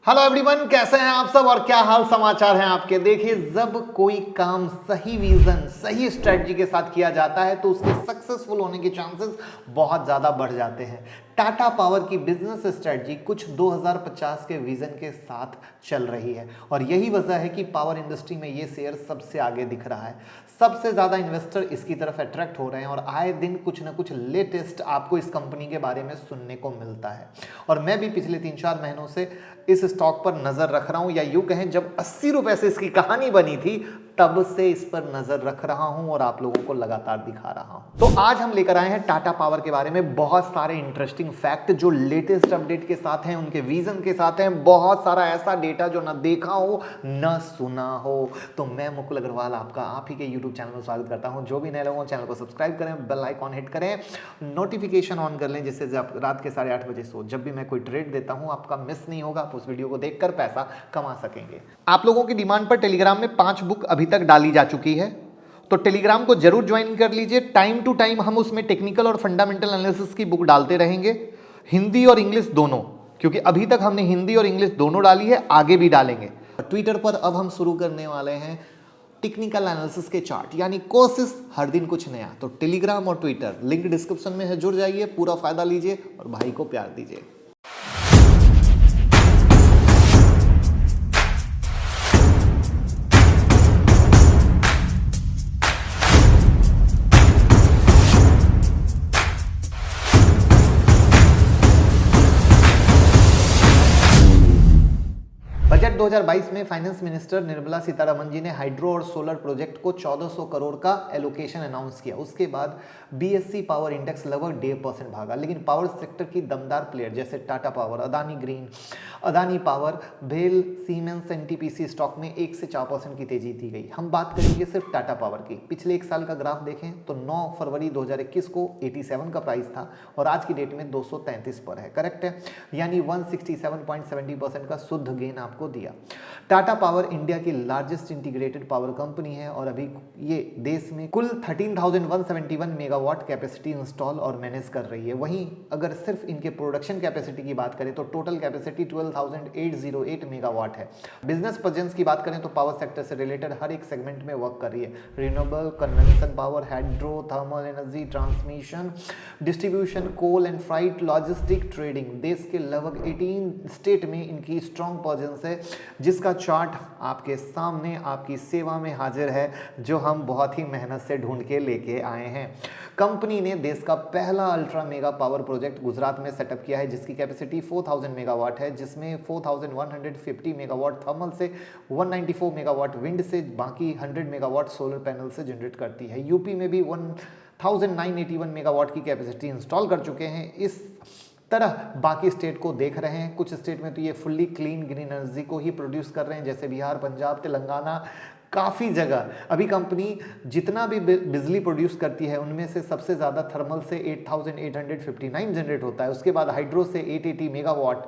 Hello everyone, कैसे हैं आप सब और क्या हाल समाचार हैं आपके। देखिए, जब कोई काम सही विजन सही स्ट्रेटजी के साथ किया जाता है तो उसके सक्सेसफुल होने के चांसेस बहुत ज़्यादा बढ़ जाते हैं। टाटा पावर की बिजनेस स्ट्रेटजी कुछ 2050 के विजन के साथ चल रही है और यही वजह है कि पावर इंडस्ट्री में ये शेयर सबसे आगे दिख रहा है। सबसे ज़्यादा इन्वेस्टर इसकी तरफ अट्रैक्ट हो रहे हैं और आए दिन कुछ ना कुछ लेटेस्ट आपको इस कंपनी के बारे में सुनने को मिलता है। और मैं भी पिछले 3-4 महीनों से इस स्टॉक पर नजर रख रहा हूं, या यूं कहें जब 80 रुपए से इसकी कहानी बनी थी तब से इस पर नजर रख रहा हूं और आप लोगों को लगातार दिखा रहा हूं। तो आज हम लेकर आए हैं टाटा पावर के बारे में बहुत सारे इंटरेस्टिंग फैक्ट जो लेटेस्ट अपडेट के साथ हैं, उनके विजन के साथ हैं, बहुत सारा ऐसा डेटा जो ना देखा हो ना सुना हो। तो मैं मुकुल अग्रवाल आपका आप ही के यूट्यूब चैनल में स्वागत करता हूं। जो भी नए लोगों चैनल को सब्सक्राइब करें, बेल आइकॉन हिट करें, नोटिफिकेशन ऑन कर लें, जिससे जब रात के 8:30 बजे सो जब भी मैं कोई ट्रेड देता हूं आपका मिस नहीं होगा। आप उस वीडियो को देखकर पैसा कमा सकेंगे। आप लोगों की डिमांड पर टेलीग्राम में 5 बुक अभी तक डाली जा चुकी है, तो टेलीग्राम को जरूर ज्वाइन कर लीजिए। टाइम टू टाइम हम उसमें टेक्निकल और फंडामेंटल एनालिसिस की बुक डालते रहेंगे, हिंदी और इंग्लिश दोनों, क्योंकि अभी तक हमने हिंदी और इंग्लिश दोनों डाली है, आगे भी डालेंगे। ट्विटर पर अब हम शुरू करने वाले हैं टेक्निकल एनालिसिस के चार्ट, यानी कोशिश हर दिन कुछ नया। तो टेलीग्राम और ट्विटर लिंक डिस्क्रिप्शन में है, जुड़ जाइए, पूरा फायदा लीजिए और भाई को प्यार दीजिए। बजट 2022 में फाइनेंस मिनिस्टर निर्मला सीतारमण जी ने हाइड्रो और सोलर प्रोजेक्ट को 1400 करोड़ का एलोकेशन अनाउंस किया। उसके बाद बीएससी पावर इंडेक्स लगभग 1.5% भागा, लेकिन पावर सेक्टर की दमदार प्लेयर जैसे Tata power, Adani green, Adani power, भेल, सीमेंस, एनटीपीसी स्टॉक में 1 से 4% की तेजी दी गई। हम बात करेंगे सिर्फ टाटा पावर की। पिछले एक साल का ग्राफ देखें तो 9 फरवरी 2021 को 87 का प्राइस था और आज की डेट में 233 पर है। करेक्ट है, यानी 167.70% का शुद्ध गेन आपको दिया। टाटा पावर इंडिया की लार्जेस्ट इंटीग्रेटेड पावर कंपनी है और अभी ये देश में कुल 13,171 मेगावाट कैपेसिटी इंस्टॉल और मैनेज कर रही है। वहीं अगर सिर्फ इनके प्रोडक्शन कैपेसिटी की बात करें तो टोटल कैपेसिटी 12,808 मेगावाट है। बिजनेस प्रेजेंस की बात करें तो पावर सेक्टर से रिलेटेड हर एक सेगमेंट में वर्क कर रही है। Renewable, convention power, hydro, thermal energy, transmission, distribution, coal and freight, logistic, trading. देश के लगभग 18 स्टेट में इनकी स्ट्रॉन्ग प्रेजेंस है, जिसका चार्ट आपके सामने आपकी सेवा में हाजिर है, जो हम बहुत ही मेहनत से ढूंढ के लेके आए हैं। कंपनी ने देश का पहला ultra mega power project Gujarat में सेटअप किया है, जिसकी कैपेसिटी 4000 मेगावाट है, जिसमें 4150 मेगावाट थर्मल से, 194 मेगावाट विंड से, बाकी 100 मेगावाट सोलर पैनल से जनरेट करती है। यूपी में भी 1981 मेगावाट की कैपेसिटी इंस्टॉल कर चुके हैं। इस तरह बाकी स्टेट को देख रहे हैं। कुछ स्टेट में तो ये फुल्ली क्लीन ग्रीन एनर्जी को ही प्रोड्यूस कर रहे हैं, जैसे बिहार, पंजाब, तेलंगाना, काफ़ी जगह। अभी कंपनी जितना भी बिजली प्रोड्यूस करती है उनमें से सबसे ज़्यादा थर्मल से 8,859 जनरेट होता है। उसके बाद हाइड्रो से 880 मेगावाट,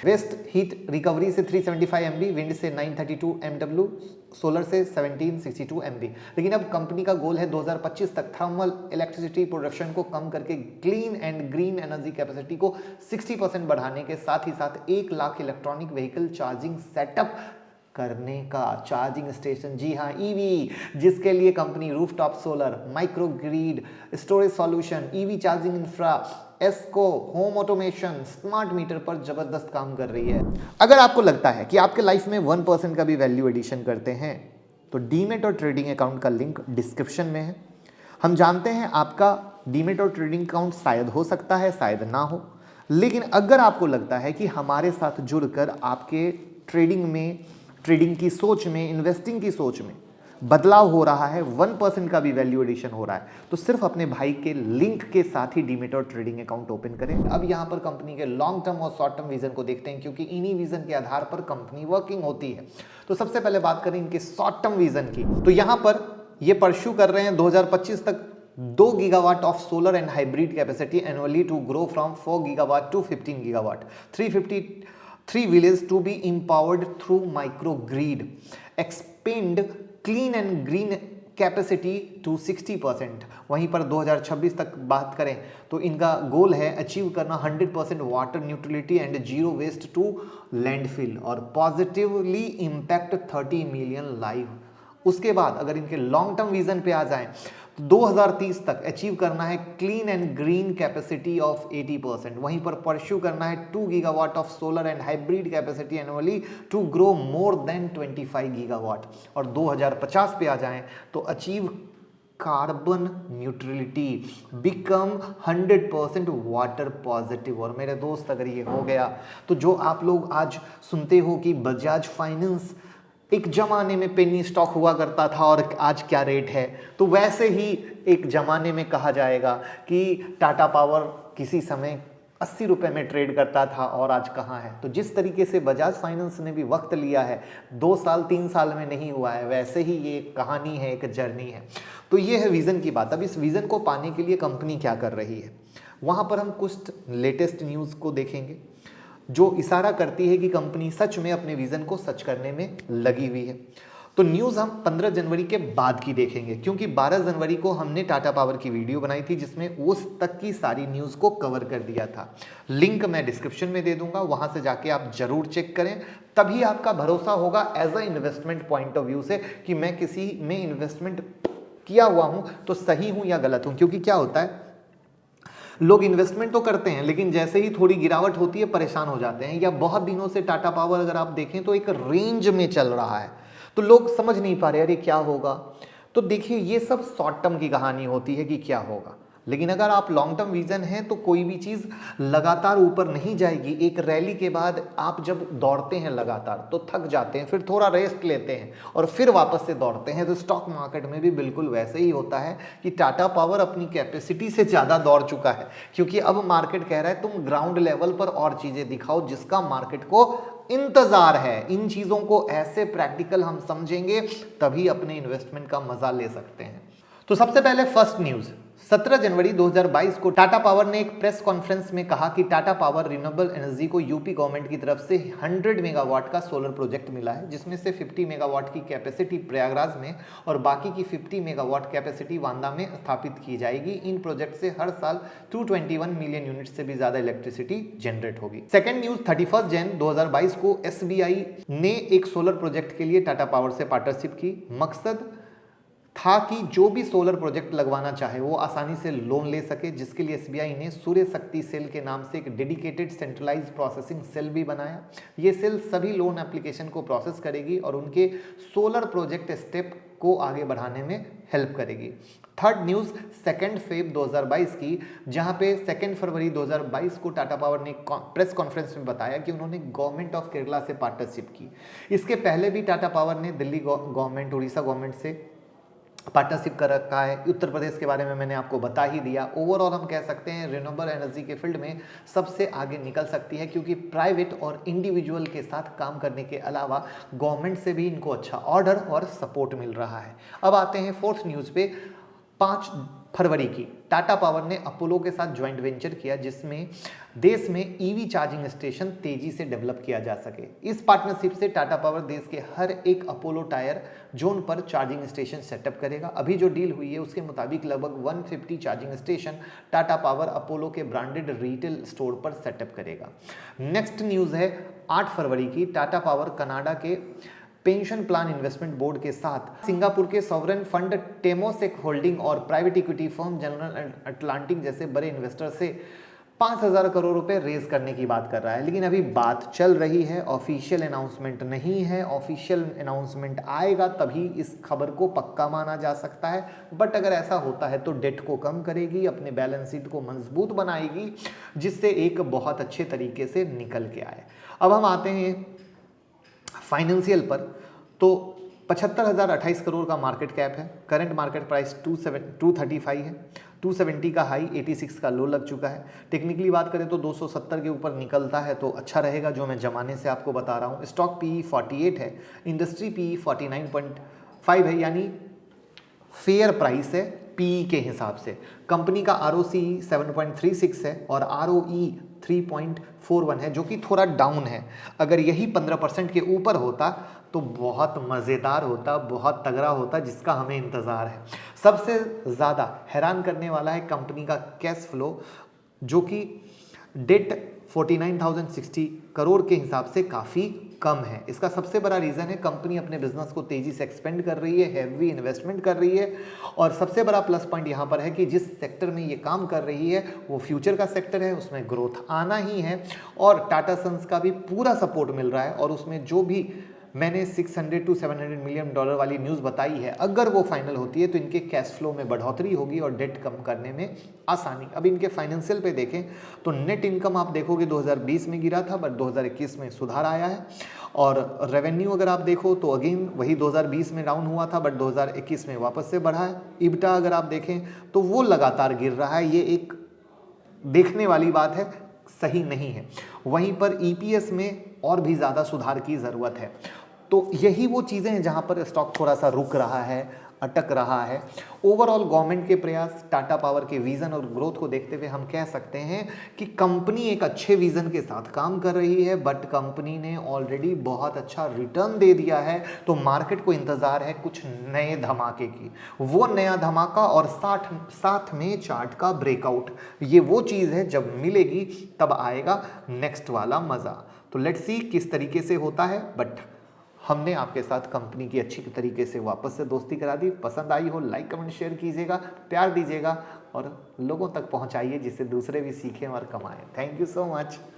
वेस्ट हीट रिकवरी से 375 MB, विंड से 932 MW, सोलर से 1762 MB। लेकिन अब कंपनी का गोल है 2025 तक थर्मल इलेक्ट्रिसिटी प्रोडक्शन को कम करके clean and green energy capacity को 60% बढ़ाने के साथ ही साथ 1 lakh electronic vehicle charging setup करने का। चार्जिंग स्टेशन, जी हाँ, ईवी, जिसके लिए company rooftop solar, micro grid, storage solution, EV charging infra, ESCO, home automation, smart meter पर जबरदस्त काम कर रही है। अगर आपको लगता है कि आपके लाइफ में 1% का भी वैल्यू एडिशन करते हैं तो डीमेट और ट्रेडिंग अकाउंट का लिंक डिस्क्रिप्शन में है। हम जानते हैं आपका डीमेट और ट्रेडिंग अकाउंट शायद हो सकता है, शायद ना हो, लेकिन अगर आपको लगता है कि हमारे साथ जुड़कर आपके ट्रेडिंग की सोच में, इन्वेस्टिंग की सोच में बदलाव हो रहा है, 1% का भी वैल्यू एडिशन हो रहा है, तो सिर्फ अपने भाई के लिंक के साथ ही डीमेट और ट्रेडिंग अकाउंट ओपन करें। अब यहाँ पर कंपनी के लॉन्ग टर्म और शॉर्ट टर्म विजन को देखते हैं, क्योंकि इन्हीं विजन के आधार पर कंपनी वर्किंग होती है। तो सबसे पहले बात करें इनके शॉर्ट टर्म विजन की, तो यहाँ पर ये परस्यू कर रहे हैं 2025 तक 2 gigawatt of solar and hybrid capacity annually to grow from 4 gigawatt to 15 gigawatt, 353 villages to be empowered through microgrid, expand clean and green capacity to 60%। वहीं पर 2026 तक बात करें तो इनका गोल है अचीव करना 100% water neutrality and zero waste to landfill और पॉजिटिवली इम्पैक्ट 30 मिलियन लाइव। उसके बाद अगर इनके लॉन्ग टर्म विजन पे आ जाएं तो 2030 तक अचीव करना है clean and green capacity of 80%। वहीं पर परस्यू करना है 2 gigawatt of solar and hybrid capacity annually to grow more than 25 gigawatt. और 2050 पे आ जाएं तो achieve carbon neutrality, become 100% water positive. और मेरे दोस्त अगर ये हो गया तो जो आप लोग आज सुनते हो कि बजाज फाइनेंस एक जमाने में पेनी स्टॉक हुआ करता था और आज क्या रेट है, तो वैसे ही एक जमाने में कहा जाएगा कि टाटा पावर किसी समय 80 रुपये में ट्रेड करता था और आज कहाँ है। तो जिस तरीके से बजाज फाइनेंस ने भी वक्त लिया है, 2 साल 3 साल में नहीं हुआ है, वैसे ही ये एक कहानी है, एक जर्नी है। तो ये है विज़न की बात। अब इस विज़न को पाने के लिए कंपनी क्या कर रही है, वहाँ पर हम कुछ लेटेस्ट न्यूज़ को देखेंगे जो इशारा करती है कि कंपनी सच में अपने विज़न को सच करने में लगी हुई है। तो न्यूज़ हम 15 जनवरी के बाद की देखेंगे, क्योंकि 12 जनवरी को हमने टाटा पावर की वीडियो बनाई थी जिसमें उस तक की सारी न्यूज़ को कवर कर दिया था। लिंक मैं डिस्क्रिप्शन में दे दूंगा, वहां से जाके आप जरूर चेक करें, तभी आपका भरोसा होगा as a investment point of view से कि मैं किसी में इन्वेस्टमेंट किया हुआ हूं तो सही हूं या गलत हूं। क्योंकि क्या होता है, लोग इन्वेस्टमेंट तो करते हैं लेकिन जैसे ही थोड़ी गिरावट होती है परेशान हो जाते हैं। या बहुत दिनों से टाटा पावर अगर आप देखें तो एक रेंज में चल रहा है, तो लोग समझ नहीं पा रहे अरे क्या होगा। तो देखिए ये सब शॉर्ट टर्म की कहानी होती है कि क्या होगा, लेकिन अगर आप लॉन्ग टर्म विजन है तो कोई भी चीज़ लगातार ऊपर नहीं जाएगी। एक रैली के बाद आप जब दौड़ते हैं लगातार तो थक जाते हैं, फिर थोड़ा रेस्ट लेते हैं और फिर वापस से दौड़ते हैं। तो स्टॉक मार्केट में भी बिल्कुल वैसे ही होता है कि टाटा पावर अपनी कैपेसिटी से ज़्यादा दौड़ चुका है, क्योंकि अब मार्केट कह रहा है तुम ग्राउंड लेवल पर और चीज़ें दिखाओ जिसका मार्केट को इंतजार है। इन चीज़ों को ऐसे प्रैक्टिकल हम समझेंगे तभी अपने इन्वेस्टमेंट का मजा ले सकते हैं। तो सबसे पहले फर्स्ट न्यूज़, 17 जनवरी 2022 को टाटा पावर ने एक प्रेस कॉन्फ्रेंस में कहा कि टाटा पावर रिन्यूएबल एनर्जी को यूपी गवर्नमेंट की तरफ से 100 मेगावाट का सोलर प्रोजेक्ट मिला है, जिसमें से 50 मेगावाट की कैपेसिटी प्रयागराज में और बाकी की 50 मेगावाट कैपेसिटी वांदा में स्थापित की जाएगी। इन प्रोजेक्ट से हर साल 221 मिलियन यूनिट से भी ज्यादा इलेक्ट्रिसिटी जनरेट होगी। सेकेंड न्यूज, 31 जन 2022 को SBI ने एक सोलर प्रोजेक्ट के लिए टाटा पावर से पार्टनरशिप की। मकसद था कि जो भी सोलर प्रोजेक्ट लगवाना चाहे वो आसानी से लोन ले सके, जिसके लिए SBI ने सूर्य शक्ति सेल के नाम से एक डेडिकेटेड सेंट्रलाइज्ड प्रोसेसिंग सेल भी बनाया। ये सेल सभी लोन एप्लीकेशन को प्रोसेस करेगी और उनके सोलर प्रोजेक्ट स्टेप को आगे बढ़ाने में हेल्प करेगी। थर्ड न्यूज़, 2 फेब 2022 की, जहां पे 2 फरवरी 2022 को टाटा पावर ने प्रेस कॉन्फ्रेंस में बताया कि उन्होंने गवर्नमेंट ऑफ केरला से पार्टनरशिप की। इसके पहले भी टाटा पावर ने दिल्ली गवर्नमेंट, उड़ीसा गवर्नमेंट से पार्टनरशिप कर रखा है। उत्तर प्रदेश के बारे में मैंने आपको बता ही दिया। ओवरऑल हम कह सकते हैं रिन्यूएबल एनर्जी के फील्ड में सबसे आगे निकल सकती है, क्योंकि प्राइवेट और इंडिविजुअल के साथ काम करने के अलावा गवर्नमेंट से भी इनको अच्छा ऑर्डर और सपोर्ट मिल रहा है। अब आते हैं फोर्थ न्यूज़ पे। 5 फरवरी की टाटा पावर ने अपोलो के साथ ज्वाइंट वेंचर किया, जिसमें देश में EV चार्जिंग स्टेशन तेजी से डेवलप किया जा सके। इस पार्टनरशिप से टाटा पावर देश के हर एक अपोलो टायर जोन पर चार्जिंग स्टेशन सेटअप करेगा। अभी जो डील हुई है उसके मुताबिक लगभग 150 charging station Tata power Apollo के ब्रांडेड रिटेल स्टोर पर सेटअप करेगा। नेक्स्ट न्यूज़ है 8 फरवरी की, टाटा पावर कनाडा के पेंशन प्लान इन्वेस्टमेंट बोर्ड के साथ सिंगापुर के सॉवरेन फंड टेमोसेक होल्डिंग और private equity firm general Atlantic जैसे बड़े इन्वेस्टर से 5,000 करोड़ रुपए रेज करने की बात कर रहा है। लेकिन अभी बात चल रही है, ऑफिशियल अनाउंसमेंट नहीं है। ऑफिशियल अनाउंसमेंट आएगा तभी इस खबर को पक्का माना जा सकता है। बट अगर ऐसा होता है तो डेट को कम करेगी, अपने बैलेंस शीट को मजबूत बनाएगी, जिससे एक बहुत अच्छे तरीके से निकल के आए। अब हम आते हैं फाइनेंशियल पर। तो 75,028 करोड़ का मार्केट कैप है। करंट मार्केट प्राइस 235 है। 270 का हाई, 86 का लो लग चुका है। टेक्निकली बात करें तो 270 के ऊपर निकलता है तो अच्छा रहेगा, जो मैं जमाने से आपको बता रहा हूँ। स्टॉक PE 48 है, इंडस्ट्री PE 49.5 है, यानी फेयर प्राइस है PE के हिसाब से। कंपनी का ROCE 7.36 है और ROE 3.41 है, जो कि थोड़ा डाउन है। अगर यही 15% के ऊपर होता तो बहुत मज़ेदार होता, बहुत तगड़ा होता, जिसका हमें इंतज़ार है। सबसे ज़्यादा हैरान करने वाला है कंपनी का कैश फ्लो, जो कि डेट 49,060 करोड़ के हिसाब से काफ़ी कम है। इसका सबसे बड़ा रीज़न है कंपनी अपने बिजनेस को तेज़ी से एक्सपेंड कर रही है, हैवी इन्वेस्टमेंट कर रही है, और सबसे बड़ा प्लस पॉइंट यहाँ पर है कि जिस सेक्टर में ये काम कर रही है वो फ्यूचर का सेक्टर है, उसमें ग्रोथ आना ही है, और टाटा सन्स का भी पूरा सपोर्ट मिल रहा है। और उसमें जो भी मैंने 600 to 700 मिलियन डॉलर वाली न्यूज़ बताई है, अगर वो फाइनल होती है तो इनके कैश फ्लो में बढ़ोतरी होगी और डेट कम करने में आसानी। अब इनके फाइनेंशियल पे देखें तो नेट इनकम आप देखोगे 2020 में गिरा था, बट 2021 में सुधार आया है। और रेवेन्यू अगर आप देखो तो अगेन वही 2020 में डाउन हुआ था, बट 2021 में वापस से बढ़ा है। इब्टा अगर आप देखें तो वो लगातार गिर रहा है, ये एक देखने वाली बात है, सही नहीं है। वहीं पर ईपीएस में और भी ज़्यादा सुधार की ज़रूरत है। तो यही वो चीज़ें हैं जहाँ पर स्टॉक थोड़ा सा रुक रहा है, अटक रहा है। ओवरऑल गवर्नमेंट के प्रयास, टाटा पावर के विज़न और ग्रोथ को देखते हुए हम कह सकते हैं कि कंपनी एक अच्छे विज़न के साथ काम कर रही है, बट कंपनी ने ऑलरेडी बहुत अच्छा रिटर्न दे दिया है। तो मार्केट को इंतज़ार है कुछ नए धमाके की, वो नया धमाका और साथ में चार्ट का ब्रेकआउट। ये वो चीज़ है, जब मिलेगी तब आएगा नेक्स्ट वाला मज़ा। तो लेट्स सी किस तरीके से होता है, बट हमने आपके साथ कंपनी की अच्छी तरीके से वापस से दोस्ती करा दी। पसंद आई हो लाइक कमेंट शेयर कीजिएगा, प्यार दीजिएगा और लोगों तक पहुंचाइए, जिससे दूसरे भी सीखें और कमाएं। Thank you so much.